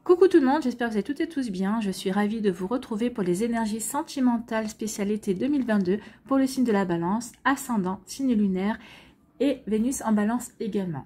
Coucou tout le monde, j'espère que vous allez toutes et tous bien. Je suis ravie de vous retrouver pour les énergies sentimentales spécialité 2022 pour le signe de la Balance, ascendant, signe lunaire et Vénus en Balance également.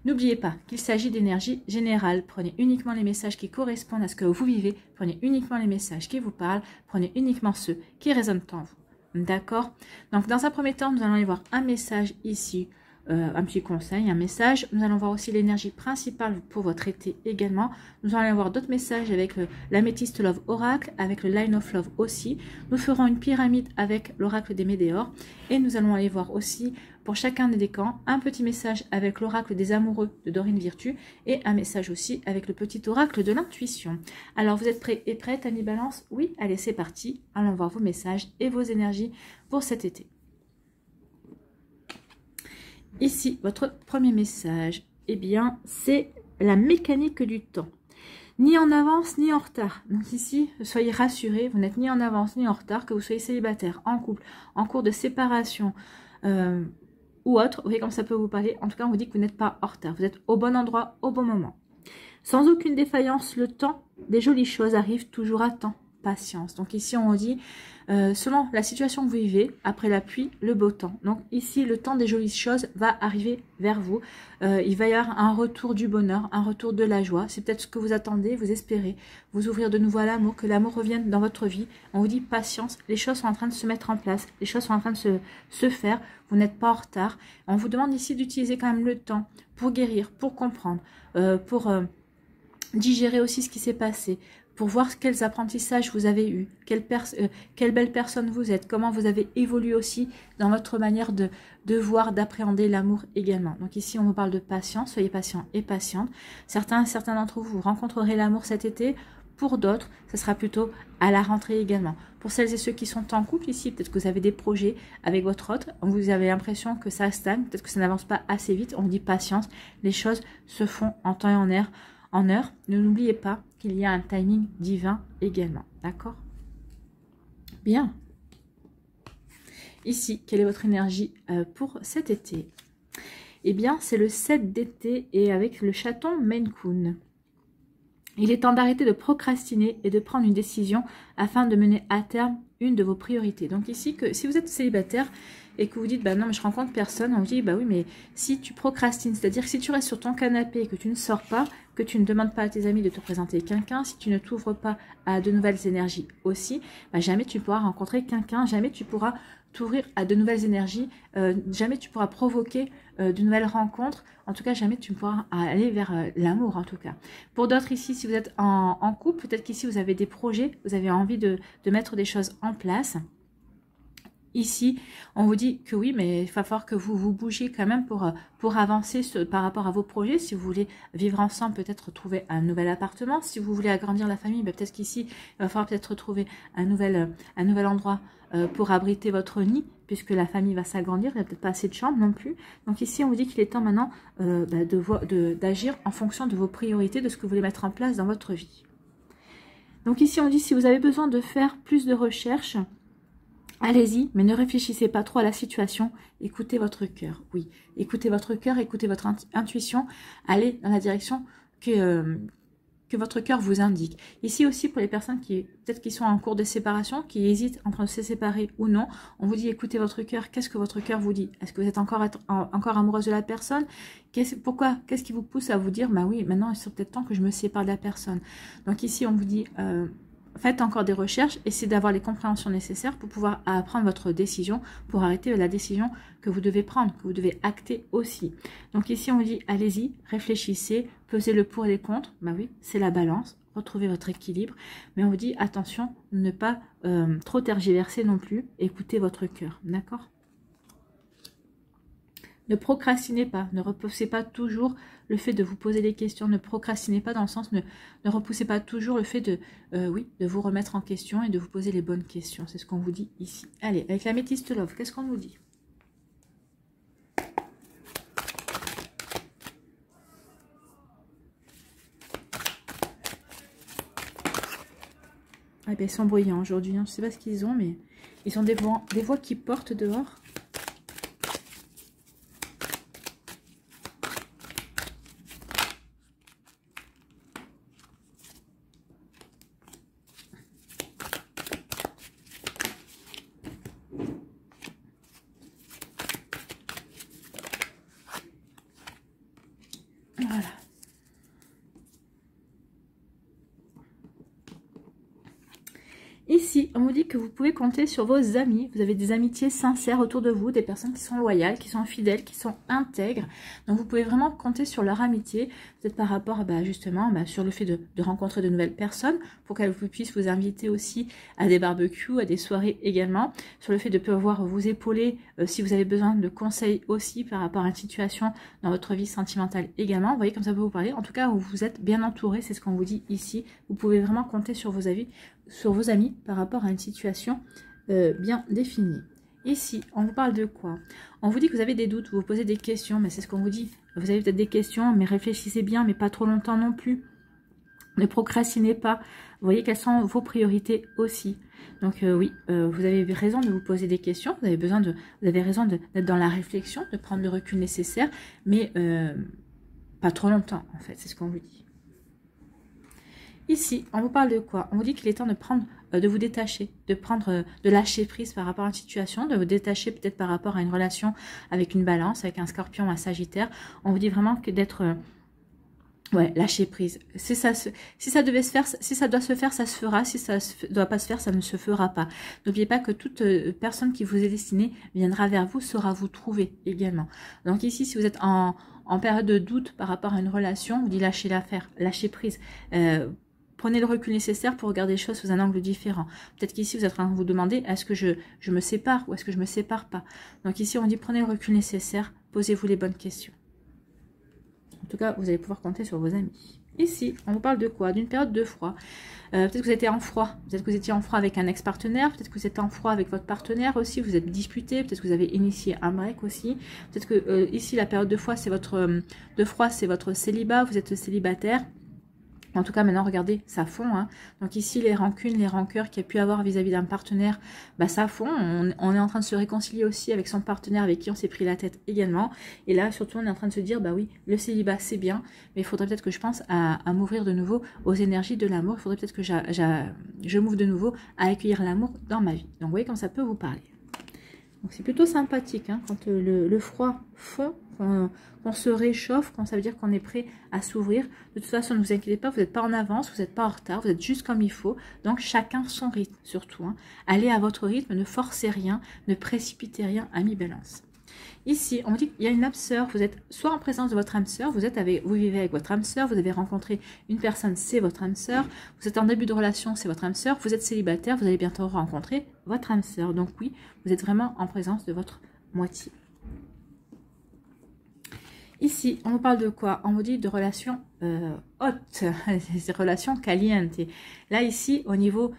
N'oubliez pas qu'il s'agit d'énergie générale. Prenez uniquement les messages qui correspondent à ce que vous vivez. Prenez uniquement les messages qui vous parlent. Prenez uniquement ceux qui résonnent en vous. D'accord? Donc dans un premier temps, nous allons aller voir un message ici. Un petit conseil, un message. Nous allons voir aussi l'énergie principale pour votre été également. Nous allons voir d'autres messages avec l'améthyste Love Oracle, avec le Line of Love aussi. Nous ferons une pyramide avec l'oracle des Médéors. Et nous allons aller voir aussi pour chacun des décans un petit message avec l'oracle des amoureux de Dorine Virtue et un message aussi avec le petit oracle de l'intuition. Alors vous êtes prêts et prêtes, Annie Balance? Oui, allez c'est parti. Allons voir vos messages et vos énergies pour cet été. Ici, votre premier message, eh bien, c'est la mécanique du temps. Ni en avance, ni en retard. Donc ici, soyez rassurés, vous n'êtes ni en avance, ni en retard, que vous soyez célibataire, en couple, en cours de séparation ou autre. Vous voyez comme ça peut vous parler. En tout cas, on vous dit que vous n'êtes pas en retard. Vous êtes au bon endroit, au bon moment. Sans aucune défaillance, le temps des jolies choses arrive toujours à temps. Patience. Donc ici, on dit... selon la situation que vous vivez, après la pluie, le beau temps. Donc ici, le temps des jolies choses va arriver vers vous. Il va y avoir un retour du bonheur, un retour de la joie. C'est peut-être ce que vous attendez, vous espérez. Vous ouvrir de nouveau à l'amour, que l'amour revienne dans votre vie. On vous dit patience, les choses sont en train de se mettre en place. Les choses sont en train de se faire. Vous n'êtes pas en retard. On vous demande ici d'utiliser quand même le temps pour guérir, pour comprendre, pour digérer aussi ce qui s'est passé, pour voir quels apprentissages vous avez eus, quelle belle personne vous êtes, comment vous avez évolué aussi dans votre manière de voir, d'appréhender l'amour également. Donc ici, on vous parle de patience, soyez patient et patiente. Certains d'entre vous rencontrerez l'amour cet été. Pour d'autres, ce sera plutôt à la rentrée également. Pour celles et ceux qui sont en couple ici, peut-être que vous avez des projets avec votre autre, vous avez l'impression que ça stagne, peut-être que ça n'avance pas assez vite. On vous dit patience, les choses se font en temps et en heure. Ne n'oubliez pas qu'il y a un timing divin également. D'accord? Bien. Ici, quelle est votre énergie pour cet été? Eh bien, c'est le 7 d'été et avec le chaton Maine Coon. Il est temps d'arrêter de procrastiner et de prendre une décision afin de mener à terme une de vos priorités. Donc ici, que si vous êtes célibataire et que vous dites, bah non, mais je rencontre personne, on vous dit, bah oui, mais si tu procrastines, c'est-à-dire que si tu restes sur ton canapé et que tu ne sors pas, que tu ne demandes pas à tes amis de te présenter quelqu'un, si tu ne t'ouvres pas à de nouvelles énergies aussi, bah jamais tu pourras rencontrer quelqu'un, jamais tu pourras t'ouvrir à de nouvelles énergies, jamais tu pourras provoquer de nouvelles rencontres, en tout cas jamais tu pourras aller vers l'amour en tout cas. Pour d'autres ici, si vous êtes en couple, peut-être qu'ici vous avez des projets, vous avez envie de mettre des choses en place. Ici, on vous dit que oui, mais il va falloir que vous bougiez quand même pour avancer par rapport à vos projets. Si vous voulez vivre ensemble, peut-être trouver un nouvel appartement. Si vous voulez agrandir la famille, peut-être qu'ici, il va falloir peut-être trouver un nouvel endroit pour abriter votre nid, puisque la famille va s'agrandir. Il n'y a peut-être pas assez de chambres non plus. Donc ici, on vous dit qu'il est temps maintenant d'agir en fonction de vos priorités, de ce que vous voulez mettre en place dans votre vie. Donc ici, on dit si vous avez besoin de faire plus de recherches, allez-y, mais ne réfléchissez pas trop à la situation. Écoutez votre cœur. Oui, écoutez votre cœur, écoutez votre intuition. Allez dans la direction que votre cœur vous indique. Ici aussi, pour les personnes qui peut-être qui sont en cours de séparation, qui hésitent entre se séparer ou non, on vous dit écoutez votre cœur. Qu'est-ce que votre cœur vous dit? Est-ce que vous êtes encore amoureuse de la personne? Qu'est-ce qui vous pousse à vous dire bah oui, maintenant il serait peut-être temps que je me sépare de la personne? Donc ici, on vous dit faites encore des recherches, essayez d'avoir les compréhensions nécessaires pour pouvoir prendre votre décision, pour arrêter la décision que vous devez prendre, que vous devez acter aussi. Donc ici, on vous dit, allez-y, réfléchissez, pesez le pour et les contre. Bah oui, c'est la balance, retrouvez votre équilibre. Mais on vous dit, attention, ne pas trop tergiverser non plus, écoutez votre cœur, d'accord ? Ne procrastinez pas, ne repoussez pas toujours le fait de vous poser des questions, ne procrastinez pas dans le sens, ne repoussez pas toujours le fait de vous remettre en question et de vous poser les bonnes questions. C'est ce qu'on vous dit ici. Allez, avec l'améthyste Love, qu'est-ce qu'on nous dit? Ah ben, ils sont bruyants aujourd'hui, hein. Je ne sais pas ce qu'ils ont, mais ils ont des voix qui portent dehors. Voilà. Ici, on vous dit que vous pouvez compter sur vos amis. Vous avez des amitiés sincères autour de vous, des personnes qui sont loyales, qui sont fidèles, qui sont intègres. Donc, vous pouvez vraiment compter sur leur amitié, peut-être par rapport justement sur le fait de rencontrer de nouvelles personnes, pour qu'elles puissent vous inviter aussi à des barbecues, à des soirées également, sur le fait de pouvoir vous épauler si vous avez besoin de conseils aussi par rapport à une situation dans votre vie sentimentale également. Vous voyez comme ça peut vous parler. En tout cas, vous êtes bien entouré, c'est ce qu'on vous dit ici. Vous pouvez vraiment compter sur vos amis par rapport à une situation bien définie. Ici, on vous parle de quoi? On vous dit que vous avez des doutes, vous vous posez des questions, mais c'est ce qu'on vous dit. Vous avez peut-être des questions, mais réfléchissez bien, mais pas trop longtemps non plus. Ne procrastinez pas. Vous voyez quelles sont vos priorités aussi. Donc oui, vous avez raison de vous poser des questions. Vous avez raison d'être dans la réflexion, de prendre le recul nécessaire, mais pas trop longtemps en fait. C'est ce qu'on vous dit. Ici, on vous parle de quoi? On vous dit qu'il est temps de vous détacher, de lâcher prise par rapport à une situation, de vous détacher peut-être par rapport à une relation avec une balance, avec un scorpion, un sagittaire. On vous dit vraiment que d'être... lâcher prise. Si ça doit se faire, ça se fera. Si ça ne doit pas se faire, ça ne se fera pas. N'oubliez pas que toute personne qui vous est destinée viendra vers vous, saura vous trouver également. Donc ici, si vous êtes en période de doute par rapport à une relation, on vous dit lâchez l'affaire, lâchez prise. Prenez le recul nécessaire pour regarder les choses sous un angle différent. Peut-être qu'ici, vous êtes en train de vous demander, est-ce que je me sépare ou est-ce que je ne me sépare pas? Donc ici, on dit, prenez le recul nécessaire, posez-vous les bonnes questions. En tout cas, vous allez pouvoir compter sur vos amis. Ici, on vous parle de quoi? D'une période de froid. Peut-être que vous étiez en froid. Peut-être que vous étiez en froid avec un ex-partenaire. Peut-être que vous êtes en froid avec votre partenaire aussi. Vous êtes disputé. Peut-être que vous avez initié un break aussi. Peut-être que ici, la période de froid, c'est votre célibat. Vous êtes célibataire. En tout cas, maintenant, regardez, ça fond. Hein. Donc ici, les rancunes, les rancœurs qu'il y a pu avoir vis-à-vis d'un partenaire, ça fond. On est en train de se réconcilier aussi avec son partenaire avec qui on s'est pris la tête également. Et là, surtout, on est en train de se dire, oui, le célibat, c'est bien, mais il faudrait peut-être que je pense à m'ouvrir de nouveau aux énergies de l'amour. Il faudrait peut-être que je m'ouvre de nouveau à accueillir l'amour dans ma vie. Donc, vous voyez comme ça peut vous parler. Donc, c'est plutôt sympathique hein, quand le froid fond. Qu'on se réchauffe, quand ça veut dire qu'on est prêt à s'ouvrir. De toute façon, ne vous inquiétez pas, vous n'êtes pas en avance, vous n'êtes pas en retard, vous êtes juste comme il faut. Donc, chacun son rythme, surtout. Hein. Allez à votre rythme, ne forcez rien, ne précipitez rien, ami balance. Ici, on dit qu'il y a une âme sœur, vous êtes soit en présence de votre âme sœur, vous vivez avec votre âme sœur, vous avez rencontré une personne, c'est votre âme sœur, vous êtes en début de relation, c'est votre âme sœur, vous êtes célibataire, vous allez bientôt rencontrer votre âme sœur. Donc oui, vous êtes vraiment en présence de votre moitié. Ici, on vous parle de quoi? On vous dit de relations hautes, des relations calientes. Là, ici, au niveau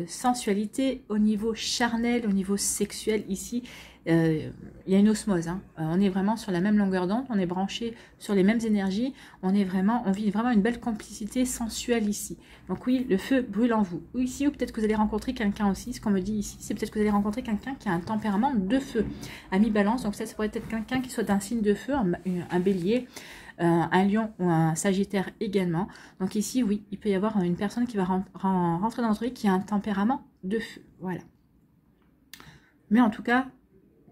sensualité, au niveau charnel, au niveau sexuel, ici, il y a une osmose. Hein. On est vraiment sur la même longueur d'onde, on est branché sur les mêmes énergies, on vit vraiment une belle complicité sensuelle ici. Donc oui, le feu brûle en vous. Ou ici, ou peut-être que vous allez rencontrer quelqu'un aussi, ce qu'on me dit ici, c'est peut-être que vous allez rencontrer quelqu'un qui a un tempérament de feu. Ami balance, donc ça pourrait être quelqu'un qui soit d'un signe de feu, un bélier, un lion ou un sagittaire également. Donc ici, oui, il peut y avoir une personne qui va rentrer dans votre vie qui a un tempérament de feu. Voilà. Mais en tout cas,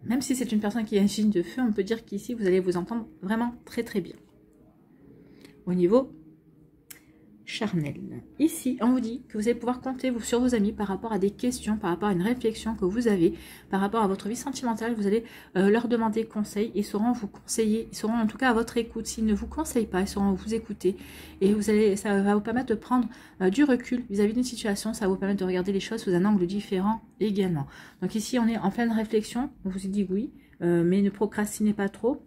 même si c'est une personne qui a un signe de feu, on peut dire qu'ici, vous allez vous entendre vraiment très très bien. Au niveau charnel. Ici, on vous dit que vous allez pouvoir compter sur vos amis par rapport à des questions, par rapport à une réflexion que vous avez, par rapport à votre vie sentimentale. Vous allez leur demander conseil. Ils sauront vous conseiller. Ils seront en tout cas à votre écoute. S'ils ne vous conseillent pas, ils sauront vous écouter. Et ça va vous permettre de prendre du recul vis-à-vis d'une situation. Ça va vous permettre de regarder les choses sous un angle différent également. Donc ici, on est en pleine réflexion. On vous dit oui, mais ne procrastinez pas trop.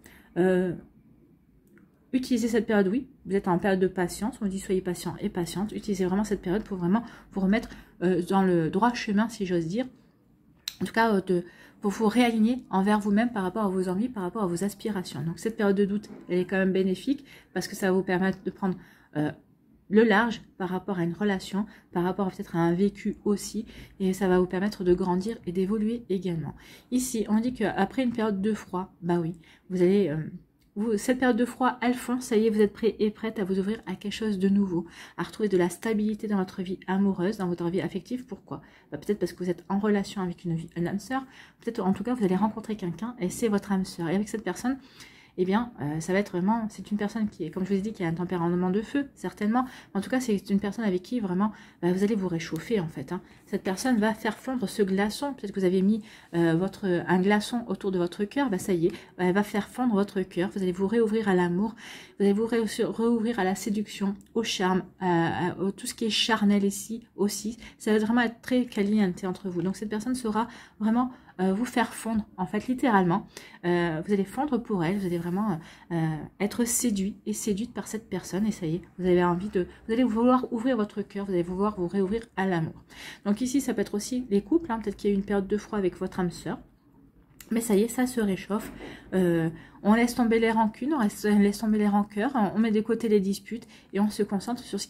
Utilisez cette période, oui, vous êtes en période de patience, on dit soyez patient et patiente, utilisez vraiment cette période pour vraiment vous remettre dans le droit chemin, si j'ose dire. En tout cas, pour vous réaligner envers vous-même par rapport à vos envies, par rapport à vos aspirations. Donc cette période de doute, elle est quand même bénéfique parce que ça va vous permettre de prendre le large par rapport à une relation, par rapport peut-être à un vécu aussi, et ça va vous permettre de grandir et d'évoluer également. Ici, on dit qu'après une période de froid, oui, vous allez... cette période de froid, elle fond, ça y est, vous êtes prêt et prête à vous ouvrir à quelque chose de nouveau, à retrouver de la stabilité dans votre vie amoureuse, dans votre vie affective. Pourquoi? Peut-être parce que vous êtes en relation avec une âme sœur, peut-être en tout cas vous allez rencontrer quelqu'un et c'est votre âme sœur. Et avec cette personne, eh bien, ça va être vraiment, c'est une personne qui est, comme je vous ai dit, qui a un tempérament de feu, certainement. En tout cas, c'est une personne avec qui, vraiment, vous allez vous réchauffer, en fait. Hein. Cette personne va faire fondre ce glaçon. Peut-être que vous avez mis un glaçon autour de votre cœur. Ça y est, elle va faire fondre votre cœur. Vous allez vous réouvrir à l'amour. Vous allez vous réouvrir à la séduction, au charme, à tout ce qui est charnel ici aussi. Ça va vraiment être très caliente entre vous. Donc, cette personne saura vraiment vous faire fondre, en fait, littéralement. Vous allez fondre pour elle. Vous allez vraiment être séduit et séduite par cette personne. Et ça y est, vous allez vouloir ouvrir votre cœur. Vous allez vouloir vous réouvrir à l'amour. Donc ici, ça peut être aussi les couples. Hein, peut-être qu'il y a eu une période de froid avec votre âme sœur. Mais ça y est, ça se réchauffe. On laisse tomber les rancunes, on laisse tomber les rancœurs, on met de côté les disputes et on se concentre sur ce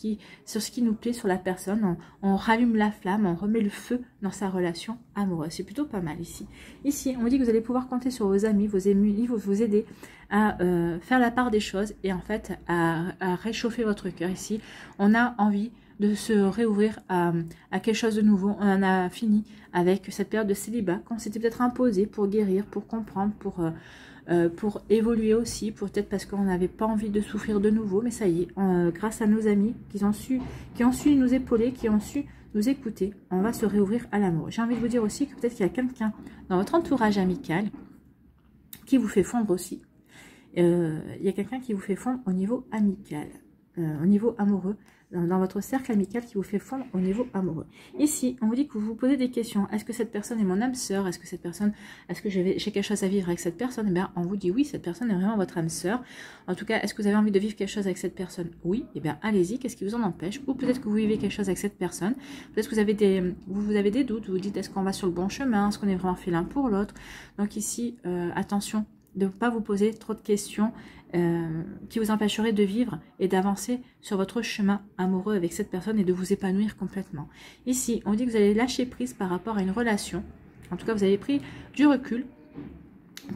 qui nous plaît sur la personne. On rallume la flamme, on remet le feu dans sa relation amoureuse. C'est plutôt pas mal ici. Ici, on dit que vous allez pouvoir compter sur vos amis, vos amis vont vous aider à faire la part des choses et en fait à réchauffer votre cœur. Ici, on a envie de se réouvrir à quelque chose de nouveau. On en a fini avec cette période de célibat qu'on s'était peut-être imposé pour guérir, pour comprendre, pour évoluer aussi, peut-être parce qu'on n'avait pas envie de souffrir de nouveau. Mais ça y est, grâce à nos amis qui ont su nous épauler, qui ont su nous écouter, on va se réouvrir à l'amour. J'ai envie de vous dire aussi que peut-être qu'il y a quelqu'un dans votre entourage amical qui vous fait fondre aussi. Il y a quelqu'un qui vous fait fondre au niveau amical, au niveau amoureux, dans votre cercle amical qui vous fait fondre au niveau amoureux. Ici, on vous dit que vous vous posez des questions. Est-ce que cette personne est mon âme sœur? Est-ce que j'ai quelque chose à vivre avec cette personne? Eh bien, on vous dit oui, cette personne est vraiment votre âme sœur. En tout cas, est-ce que vous avez envie de vivre quelque chose avec cette personne? Oui. Eh bien, allez-y. Qu'est-ce qui vous en empêche? Ou peut-être que vous vivez quelque chose avec cette personne. Peut-être que vous avez des doutes. Vous vous dites, est-ce qu'on va sur le bon chemin? Est-ce qu'on est vraiment fait l'un pour l'autre? Donc ici, attention de ne pas vous poser trop de questions qui vous empêcheraient de vivre et d'avancer sur votre chemin amoureux avec cette personne et de vous épanouir complètement. Ici, on dit que vous allez lâcher prise par rapport à une relation. En tout cas, vous avez pris du recul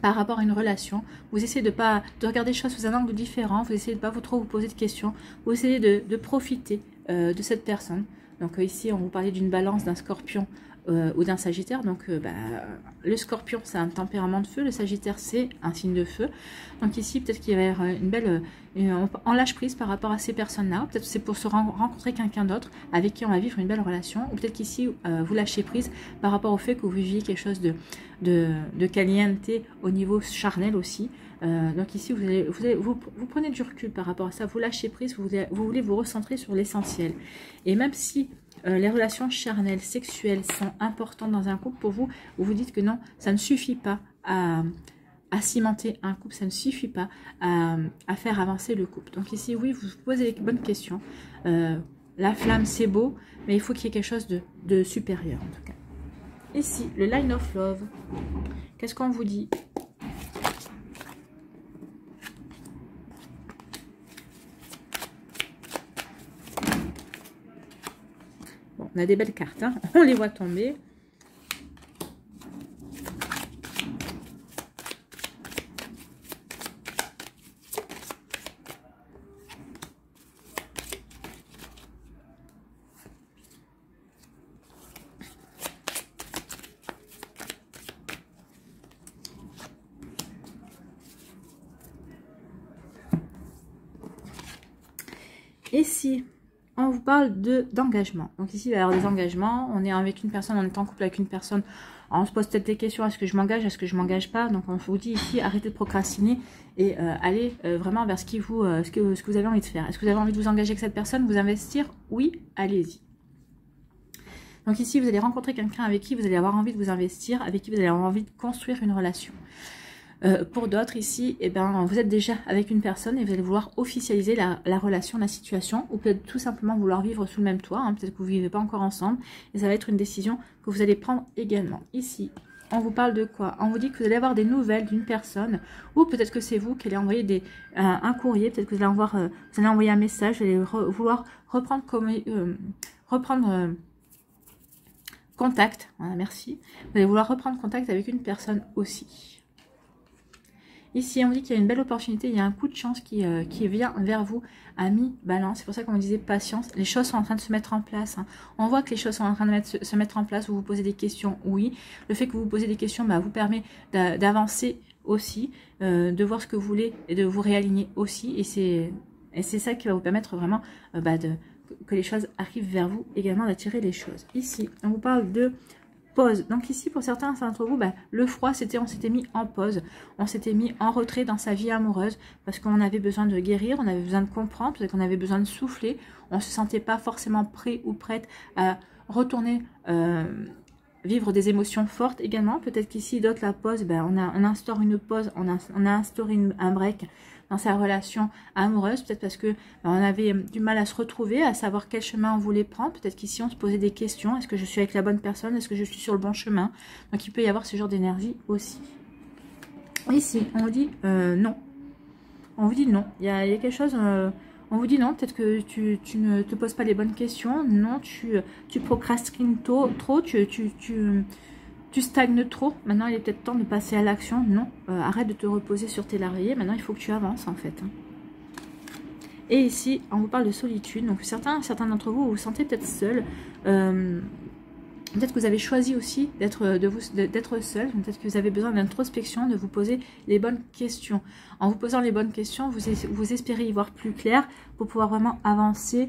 par rapport à une relation. Vous essayez de regarder les choses sous un angle différent. Vous essayez de ne pas trop vous poser de questions. Vous essayez de profiter de cette personne. Donc ici, on vous parlait d'une balance, d'un scorpion ou d'un sagittaire. Donc le scorpion, c'est un tempérament de feu. Le sagittaire, c'est un signe de feu. Donc ici, peut-être qu'il va y avoir une belle... on lâche prise par rapport à ces personnes-là. Peut-être c'est pour se rencontrer quelqu'un d'autre avec qui on va vivre une belle relation. Ou peut-être qu'ici, vous lâchez prise par rapport au fait que vous viviez quelque chose de caliente au niveau charnel aussi. Donc ici, vous prenez du recul par rapport à ça. Vous lâchez prise, vous voulez vous recentrer sur l'essentiel. Et même si les relations charnelles, sexuelles sont importantes dans un couple, pour vous, vous vous dites que non, ça ne suffit pas à cimenter un couple, ça ne suffit pas à faire avancer le couple. Donc ici, oui, vous vous posez les bonnes questions. La flamme, c'est beau, mais il faut qu'il y ait quelque chose de supérieur, en tout cas. Ici, le Line of Love. Qu'est-ce qu'on vous dit ? Bon, on a des belles cartes, hein, on les voit tomber. Ici, on vous parle d'engagement. Donc ici, il va y avoir des engagements. On est avec une personne, on est en couple avec une personne. On se pose peut-être des questions. Est-ce que je m'engage? Est-ce que je m'engage pas? Donc on vous dit ici, arrêtez de procrastiner et allez vraiment vers ce que vous avez envie de faire. Est-ce que vous avez envie de vous engager avec cette personne? Vous investir? Oui, allez-y. Donc ici, vous allez rencontrer quelqu'un avec qui vous allez avoir envie de vous investir, avec qui vous allez avoir envie de construire une relation. Pour d'autres ici, eh ben, vous êtes déjà avec une personne et vous allez vouloir officialiser la relation, la situation, ou peut-être tout simplement vouloir vivre sous le même toit, hein, peut-être que vous ne vivez pas encore ensemble, et ça va être une décision que vous allez prendre également. Ici, on vous parle de quoi? On vous dit que vous allez avoir des nouvelles d'une personne, ou peut-être que c'est vous qui allez envoyer un courrier, peut-être que vous allez envoyer un message, vous allez vouloir reprendre contact, voilà, merci, vous allez vouloir reprendre contact avec une personne aussi. Ici, on dit qu'il y a une belle opportunité, il y a un coup de chance qui vient vers vous à mi-balance. C'est pour ça qu'on disait patience. Les choses sont en train de se mettre en place. Hein. On voit que les choses sont en train de se mettre en place. Vous vous posez des questions, oui. Le fait que vous vous posez des questions vous permet d'avancer aussi, de voir ce que vous voulez et de vous réaligner aussi. Et c'est ça qui va vous permettre vraiment que les choses arrivent vers vous, également d'attirer les choses. Ici, on vous parle de pause. Donc ici, pour certains d'entre vous, le froid, on s'était mis en pause. On s'était mis en retrait dans sa vie amoureuse parce qu'on avait besoin de guérir, on avait besoin de comprendre, peut-être qu'on avait besoin de souffler. On ne se sentait pas forcément prêt ou prête à retourner vivre des émotions fortes également. Peut-être qu'ici, d'autres, la pause, on instaure une pause, on a instauré un break dans sa relation amoureuse, peut-être parce que on avait du mal à se retrouver, à savoir quel chemin on voulait prendre. Peut-être qu'ici on se posait des questions, est-ce que je suis avec la bonne personne, est-ce que je suis sur le bon chemin? Donc il peut y avoir ce genre d'énergie aussi. Ici on vous dit non, on vous dit non, il y a quelque chose, on vous dit non, peut-être que tu ne te poses pas les bonnes questions, non, tu procrastines trop, tu stagnes trop. Maintenant, il est peut-être temps de passer à l'action. Non, arrête de te reposer sur tes lauriers. Maintenant, il faut que tu avances, en fait. Et ici, on vous parle de solitude. Donc, certains d'entre vous, vous vous sentez peut-être seul. Peut-être que vous avez choisi aussi d'être seul. Peut-être que vous avez besoin d'introspection, de vous poser les bonnes questions. En vous posant les bonnes questions, vous espérez y voir plus clair pour pouvoir vraiment avancer,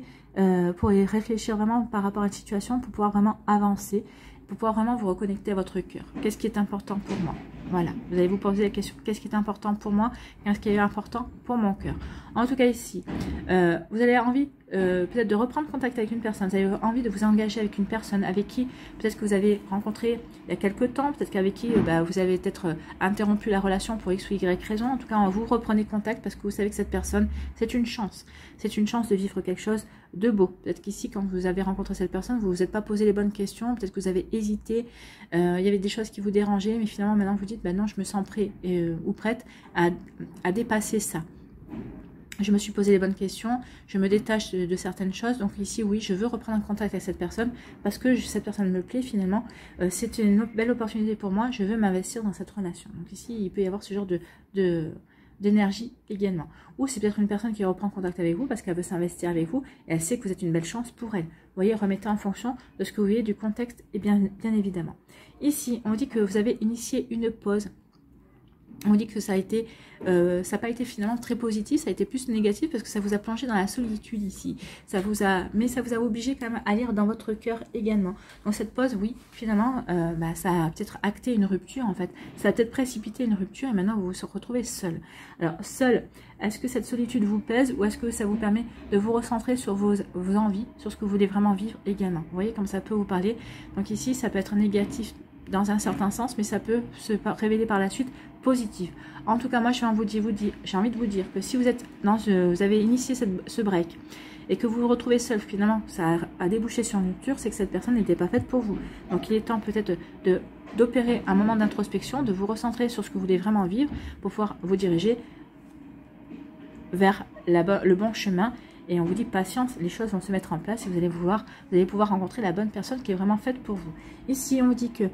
pour y réfléchir vraiment par rapport à une situation, pour pouvoir vraiment avancer, pour pouvoir vraiment vous reconnecter à votre cœur. Qu'est-ce qui est important pour moi? Voilà, vous allez vous poser la question, qu'est-ce qui est important pour moi? Qu'est-ce qui est important pour mon cœur? En tout cas ici, vous avez envie peut-être de reprendre contact avec une personne, vous avez envie de vous engager avec une personne avec qui peut-être que vous avez rencontré il y a quelques temps, peut-être qu'avec qui vous avez peut-être interrompu la relation pour X ou Y raison. En tout cas, vous reprenez contact parce que vous savez que cette personne, c'est une chance. C'est une chance de vivre quelque chose de beau. Peut-être qu'ici, quand vous avez rencontré cette personne, vous ne vous êtes pas posé les bonnes questions, peut-être que vous avez hésité, il y avait des choses qui vous dérangeaient, mais finalement maintenant vous dites, non, je me sens prêt ou prête à dépasser ça. Je me suis posé les bonnes questions, je me détache de certaines choses. Donc ici, oui, je veux reprendre un contact avec cette personne parce que cette personne me plaît finalement. C'est une belle opportunité pour moi, je veux m'investir dans cette relation. Donc ici, il peut y avoir ce genre d'énergie également. Ou c'est peut-être une personne qui reprend contact avec vous parce qu'elle veut s'investir avec vous et elle sait que vous êtes une belle chance pour elle. Vous voyez, remettez en fonction de ce que vous voyez, du contexte et bien évidemment. Ici, on dit que vous avez initié une pause. On dit que ça n'a pas été finalement très positif, ça a été plus négatif parce que ça vous a plongé dans la solitude ici. Mais ça vous a obligé quand même à lire dans votre cœur également. Donc cette pause, oui, finalement, ça a peut-être acté une rupture en fait. Ça a peut-être précipité une rupture et maintenant vous vous retrouvez seul. Alors seul, est-ce que cette solitude vous pèse ou est-ce que ça vous permet de vous recentrer sur vos envies, sur ce que vous voulez vraiment vivre également? Vous voyez comme ça peut vous parler. Donc ici, ça peut être négatif dans un certain sens, mais ça peut se révéler par la suite positif. En tout cas, moi, j'ai envie de vous dire que si vous êtes vous avez initié ce break et que vous vous retrouvez seul, finalement, ça a débouché sur une rupture, c'est que cette personne n'était pas faite pour vous. Donc, il est temps peut-être d'opérer un moment d'introspection, de vous recentrer sur ce que vous voulez vraiment vivre pour pouvoir vous diriger vers le bon chemin. Et on vous dit patience, les choses vont se mettre en place et vous allez pouvoir rencontrer la bonne personne qui est vraiment faite pour vous. Ici, on vous dit que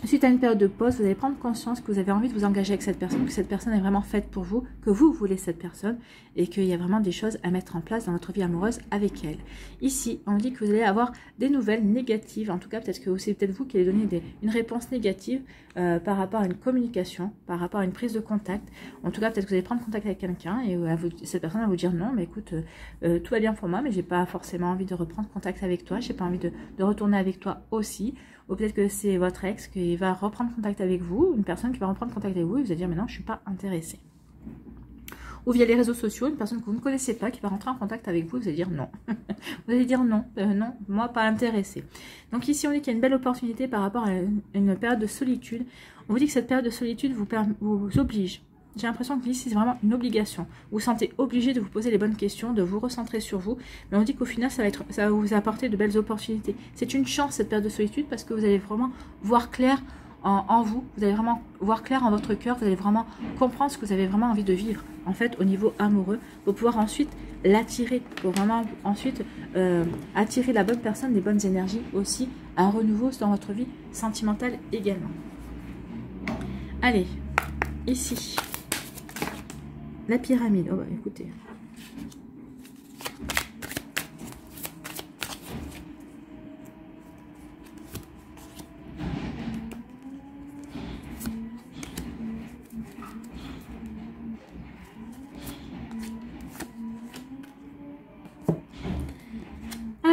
suite à une période de pause, vous allez prendre conscience que vous avez envie de vous engager avec cette personne, que cette personne est vraiment faite pour vous, que vous voulez cette personne et qu'il y a vraiment des choses à mettre en place dans votre vie amoureuse avec elle. Ici, on dit que vous allez avoir des nouvelles négatives. En tout cas, peut-être que c'est peut-être vous qui allez donner une réponse négative par rapport à une communication, par rapport à une prise de contact. En tout cas, peut-être que vous allez prendre contact avec quelqu'un et cette personne va vous dire non, mais écoute, tout va bien pour moi, mais j'ai pas forcément envie de reprendre contact avec toi, j'ai pas envie de retourner avec toi aussi. Ou peut-être que c'est votre ex qui va reprendre contact avec vous, une personne qui va reprendre contact avec vous et vous allez dire mais non, je ne suis pas intéressée. Ou via les réseaux sociaux, une personne que vous ne connaissez pas qui va rentrer en contact avec vous, vous allez dire non. Vous allez dire non, non, moi pas intéressée. Donc ici on dit qu'il y a une belle opportunité par rapport à une période de solitude. On vous dit que cette période de solitude vous oblige. J'ai l'impression que ici c'est vraiment une obligation. Vous vous sentez obligé de vous poser les bonnes questions, de vous recentrer sur vous. Mais on dit qu'au final ça va vous apporter de belles opportunités. C'est une chance cette période de solitude parce que vous allez vraiment voir clair en vous. Vous allez vraiment voir clair en votre cœur. Vous allez vraiment comprendre ce que vous avez vraiment envie de vivre en fait au niveau amoureux. Pour pouvoir ensuite l'attirer. Pour vraiment ensuite attirer la bonne personne, les bonnes énergies aussi. Un renouveau dans votre vie sentimentale également. Allez, ici. La pyramide. Oh bah écoutez.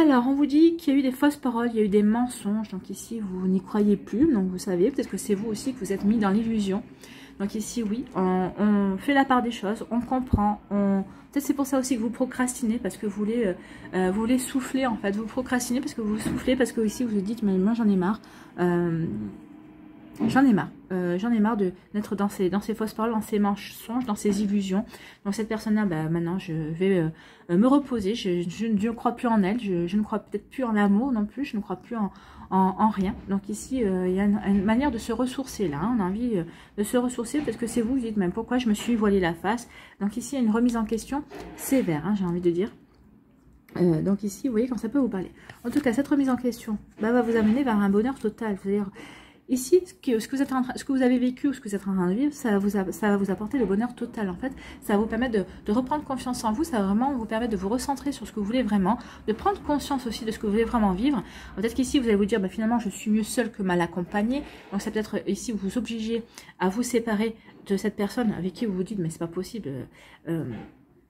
Alors, on vous dit qu'il y a eu des fausses paroles, il y a eu des mensonges. Donc ici, vous n'y croyez plus. Donc vous savez, peut-être que c'est vous aussi que vous êtes mis dans l'illusion. Donc ici, oui, on fait la part des choses, on comprend. Peut-être c'est pour ça aussi que vous procrastinez, parce que vous voulez souffler en fait. Vous procrastinez parce que vous soufflez, parce que ici, vous vous dites, mais moi j'en ai marre. J'en ai marre d'être dans ces fausses paroles, dans ces mensonges, dans ces illusions. Donc cette personne-là, bah, maintenant je vais me reposer, je ne crois plus en elle, je ne crois peut-être plus en l'amour non plus, je ne crois plus en rien. Donc ici, il y a une manière de se ressourcer là, hein. On a envie de se ressourcer parce que c'est vous dites même pourquoi je me suis voilé la face. Donc ici, il y a une remise en question sévère, hein, j'ai envie de dire. Donc ici, vous voyez quand ça peut vous parler. En tout cas, cette remise en question bah, va vous amener vers un bonheur total. C'est-à-dire, ici, ce que vous avez vécu ou ce que vous êtes en train de vivre, ça va vous apporter le bonheur total. En fait, ça va vous permettre de reprendre confiance en vous. Ça va vraiment vous permettre de vous recentrer sur ce que vous voulez vraiment, de prendre conscience aussi de ce que vous voulez vraiment vivre. Peut-être qu'ici, vous allez vous dire, bah, finalement, je suis mieux seule que mal accompagnée. Donc, c'est peut-être ici, vous vous obligez à vous séparer de cette personne avec qui vous vous dites, mais c'est pas possible.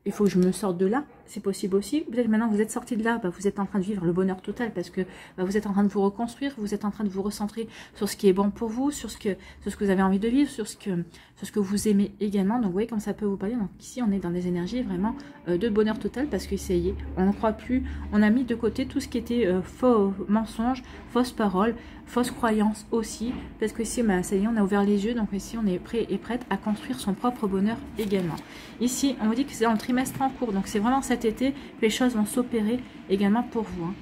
Il faut que je me sorte de là, c'est possible aussi. Peut-être maintenant que vous êtes sorti de là, bah, vous êtes en train de vivre le bonheur total parce que bah, vous êtes en train de vous reconstruire, vous êtes en train de vous recentrer sur ce qui est bon pour vous, sur ce que vous avez envie de vivre, sur ce que vous aimez également. Donc vous voyez comme ça peut vous parler. Donc ici on est dans des énergies vraiment de bonheur total parce que ça y est, on ne croit plus, on a mis de côté tout ce qui était faux mensonges, fausses paroles, fausses croyances aussi. Parce que ici, bah, ça y est, on a ouvert les yeux, donc ici on est prêt et prête à construire son propre bonheur également. Ici on vous dit que c'est dans le trimestre en cours, donc c'est vraiment cet été que les choses vont s'opérer également pour vous, hein.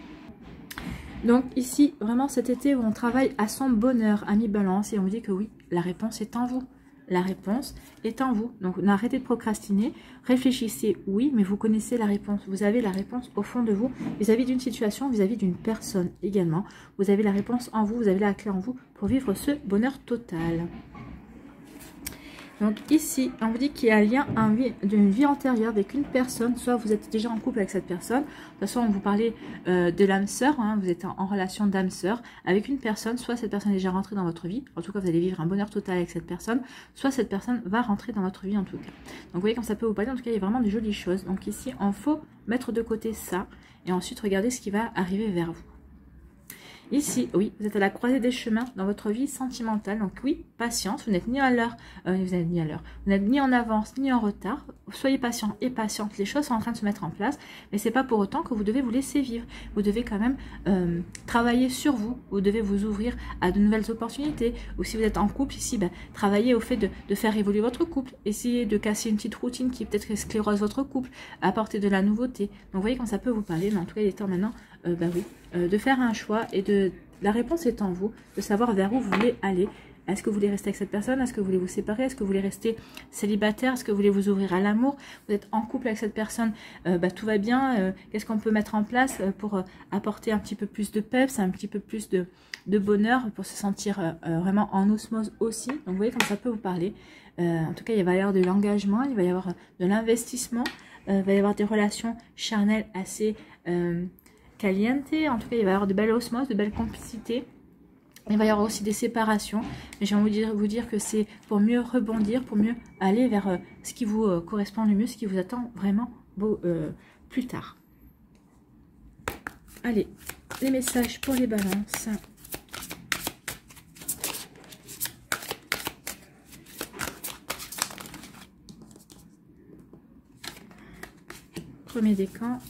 Donc ici, vraiment cet été où on travaille à son bonheur, à mi-balance, et on vous dit que oui, la réponse est en vous. La réponse est en vous. Donc arrêtez de procrastiner, réfléchissez, oui, mais vous connaissez la réponse. Vous avez la réponse au fond de vous, vis-à-vis d'une situation, vis-à-vis d'une personne également. Vous avez la réponse en vous, vous avez la clé en vous pour vivre ce bonheur total. Donc ici, on vous dit qu'il y a un lien d'une vie antérieure avec une personne. Soit vous êtes déjà en couple avec cette personne. De toute façon, on vous parlait de l'âme sœur. Hein, vous êtes en relation d'âme sœur avec une personne. Soit cette personne est déjà rentrée dans votre vie. En tout cas, vous allez vivre un bonheur total avec cette personne. Soit cette personne va rentrer dans votre vie en tout cas. Donc vous voyez comme ça peut vous parler. En tout cas, il y a vraiment de jolies choses. Donc ici, il faut mettre de côté ça. Et ensuite, regardez ce qui va arriver vers vous. Ici, oui, vous êtes à la croisée des chemins dans votre vie sentimentale. Donc oui, patience, vous n'êtes ni à l'heure, vous n'êtes ni en avance, ni en retard. Soyez patient et patiente, les choses sont en train de se mettre en place. Mais c'est pas pour autant que vous devez vous laisser vivre. Vous devez quand même travailler sur vous. Vous devez vous ouvrir à de nouvelles opportunités. Ou si vous êtes en couple, ici, bah, travaillez au fait de faire évoluer votre couple. Essayez de casser une petite routine qui peut-être sclérose votre couple. Apporter de la nouveauté. Donc vous voyez quand ça peut vous parler. Mais en tout cas, il est temps maintenant, bah oui, de faire un choix et la réponse est en vous, de savoir vers où vous voulez aller. Est-ce que vous voulez rester avec cette personne? Est-ce que vous voulez vous séparer? Est-ce que vous voulez rester célibataire? Est-ce que vous voulez vous ouvrir à l'amour? Vous êtes en couple avec cette personne, bah, tout va bien. Qu'est-ce qu'on peut mettre en place pour apporter un petit peu plus de peps, un petit peu plus de bonheur, pour se sentir vraiment en osmose aussi. Donc vous voyez comme ça peut vous parler. En tout cas, il va y avoir de l'engagement, il va y avoir de l'investissement, il va y avoir des relations charnelles assez caliente. En tout cas, il va y avoir de belles osmoses, de belles complicités. Il va y avoir aussi des séparations. Mais j'ai envie de vous dire que c'est pour mieux rebondir, pour mieux aller vers ce qui vous correspond le mieux, ce qui vous attend vraiment plus tard. Allez, les messages pour les balances. Premier décan.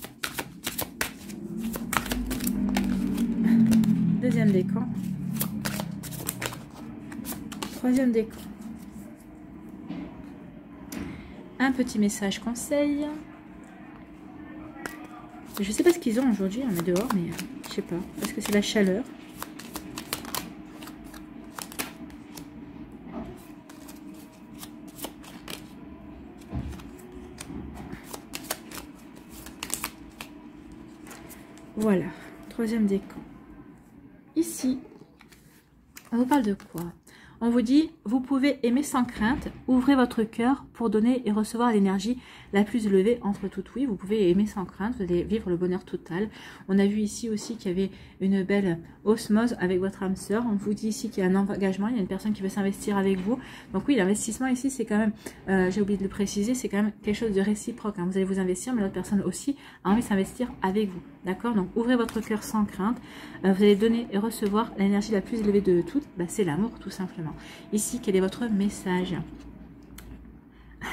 Deuxième décan, troisième décan. Un petit message conseil. Je sais pas ce qu'ils ont aujourd'hui, on est dehors, mais je sais pas. Est-ce que c'est la chaleur? Voilà, troisième décan. Ici, on vous parle de quoi? On vous dit, vous pouvez aimer sans crainte, ouvrez votre cœur pour donner et recevoir l'énergie la plus élevée entre toutes. Oui, vous pouvez aimer sans crainte, vous allez vivre le bonheur total. On a vu ici aussi qu'il y avait une belle osmose avec votre âme sœur. On vous dit ici qu'il y a un engagement, il y a une personne qui veut s'investir avec vous. Donc oui, l'investissement ici, c'est quand même, j'ai oublié de le préciser, c'est quand même quelque chose de réciproque. Hein. Vous allez vous investir, mais l'autre personne aussi a envie de s'investir avec vous. D'accord? Donc ouvrez votre cœur sans crainte. Vous allez donner et recevoir l'énergie la plus élevée de toutes. Bah, c'est l'amour, tout simplement. Ici, quel est votre message?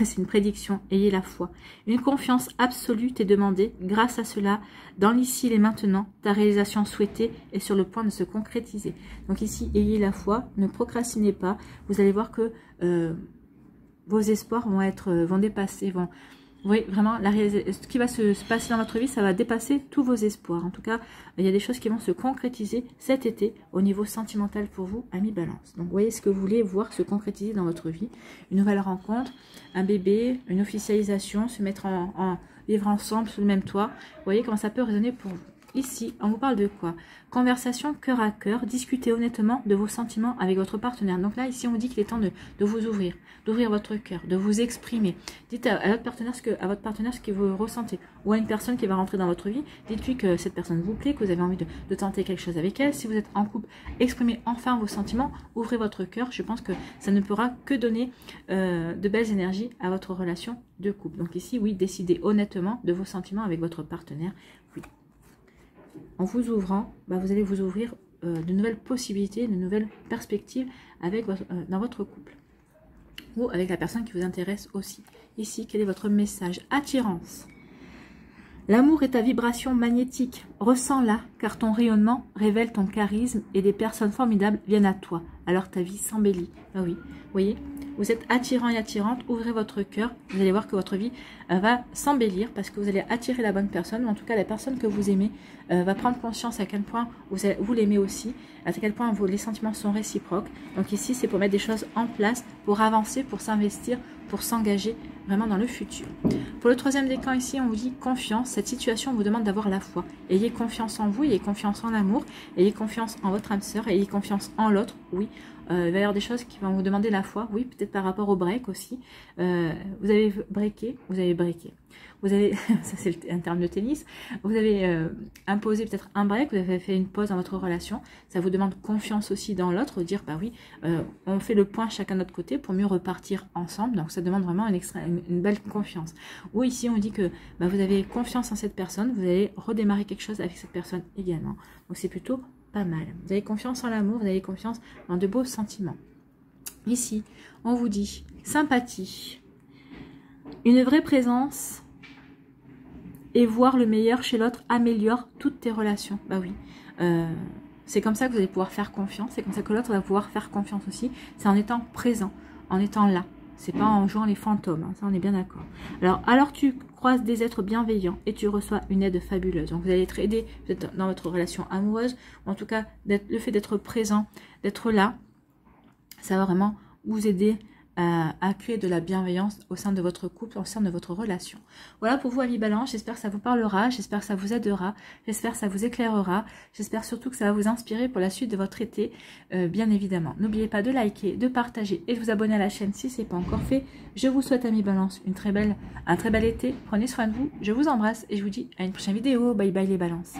C'est une prédiction, ayez la foi. Une confiance absolue t'est demandée. Grâce à cela, dans l'ici et maintenant, ta réalisation souhaitée est sur le point de se concrétiser. Donc ici, ayez la foi, ne procrastinez pas. Vous allez voir que vos espoirs vont dépasser, oui, vraiment, ce qui va se passer dans votre vie, ça va dépasser tous vos espoirs. En tout cas, il y a des choses qui vont se concrétiser cet été au niveau sentimental pour vous, amis Balance. Donc, vous voyez ce que vous voulez voir se concrétiser dans votre vie. Une nouvelle rencontre, un bébé, une officialisation, se mettre vivre ensemble sous le même toit. Vous voyez comment ça peut résonner pour vous. Ici, on vous parle de quoi? Conversation cœur à cœur, discutez honnêtement de vos sentiments avec votre partenaire. Donc là, ici, on vous dit qu'il est temps de vous ouvrir, d'ouvrir votre cœur, de vous exprimer. Dites à votre partenaire ce que vous ressentez. Ou à une personne qui va rentrer dans votre vie, dites-lui que cette personne vous plaît, que vous avez envie de tenter quelque chose avec elle. Si vous êtes en couple, exprimez enfin vos sentiments, ouvrez votre cœur. Je pense que ça ne pourra que donner de belles énergies à votre relation de couple. Donc ici, oui, décidez honnêtement de vos sentiments avec votre partenaire. Oui. En vous ouvrant, vous allez vous ouvrir de nouvelles possibilités, de nouvelles perspectives dans votre couple. Ou avec la personne qui vous intéresse aussi. Ici, quel est votre message? Attirance. L'amour est ta vibration magnétique. Ressens-la, car ton rayonnement révèle ton charisme et des personnes formidables viennent à toi. Alors ta vie s'embellit. Ah oui, vous voyez, vous êtes attirant et attirante, ouvrez votre cœur. Vous allez voir que votre vie va s'embellir parce que vous allez attirer la bonne personne, ou en tout cas la personne que vous aimez va prendre conscience à quel point vous l'aimez aussi, à quel point les sentiments sont réciproques. Donc ici, c'est pour mettre des choses en place, pour avancer, pour s'investir, pour s'engager vraiment dans le futur. Pour le troisième décan ici, on vous dit confiance. Cette situation vous demande d'avoir la foi. Ayez confiance en vous, ayez confiance en l'amour, ayez confiance en votre âme sœur, ayez confiance en l'autre. Oui, il va y avoir des choses qui vont vous demander la foi. Oui, peut-être par rapport au break aussi. Vous avez breaké, vous avez breaké. Vous avez, ça c'est un terme de tennis, vous avez imposé peut-être un break, vous avez fait une pause dans votre relation. Ça vous demande confiance aussi dans l'autre, dire bah oui, on fait le point chacun de notre côté pour mieux repartir ensemble. Donc ça demande vraiment une belle confiance. Ou ici on dit que vous avez confiance en cette personne, vous allez redémarrer quelque chose avec cette personne également. Donc c'est plutôt pas mal. Vous avez confiance en l'amour, vous avez confiance dans de beaux sentiments. Ici, on vous dit sympathie, une vraie présence et voir le meilleur chez l'autre améliore toutes tes relations. Bah oui, c'est comme ça que vous allez pouvoir faire confiance, c'est comme ça que l'autre va pouvoir faire confiance aussi. C'est en étant présent, en étant là. C'est pas en jouant les fantômes, hein, ça on est bien d'accord. Alors tu croises des êtres bienveillants et tu reçois une aide fabuleuse. Donc vous allez être aidé peut-être dans votre relation amoureuse, ou en tout cas le fait d'être présent, d'être là, ça va vraiment vous aider à créer de la bienveillance au sein de votre couple, au sein de votre relation. Voilà pour vous, amis Balance, j'espère que ça vous parlera, j'espère que ça vous aidera, j'espère que ça vous éclairera, j'espère surtout que ça va vous inspirer pour la suite de votre été, bien évidemment. N'oubliez pas de liker, de partager et de vous abonner à la chaîne si ce n'est pas encore fait. Je vous souhaite, amis Balance, un très bel été, prenez soin de vous, je vous embrasse et je vous dis à une prochaine vidéo. Bye bye les Balances.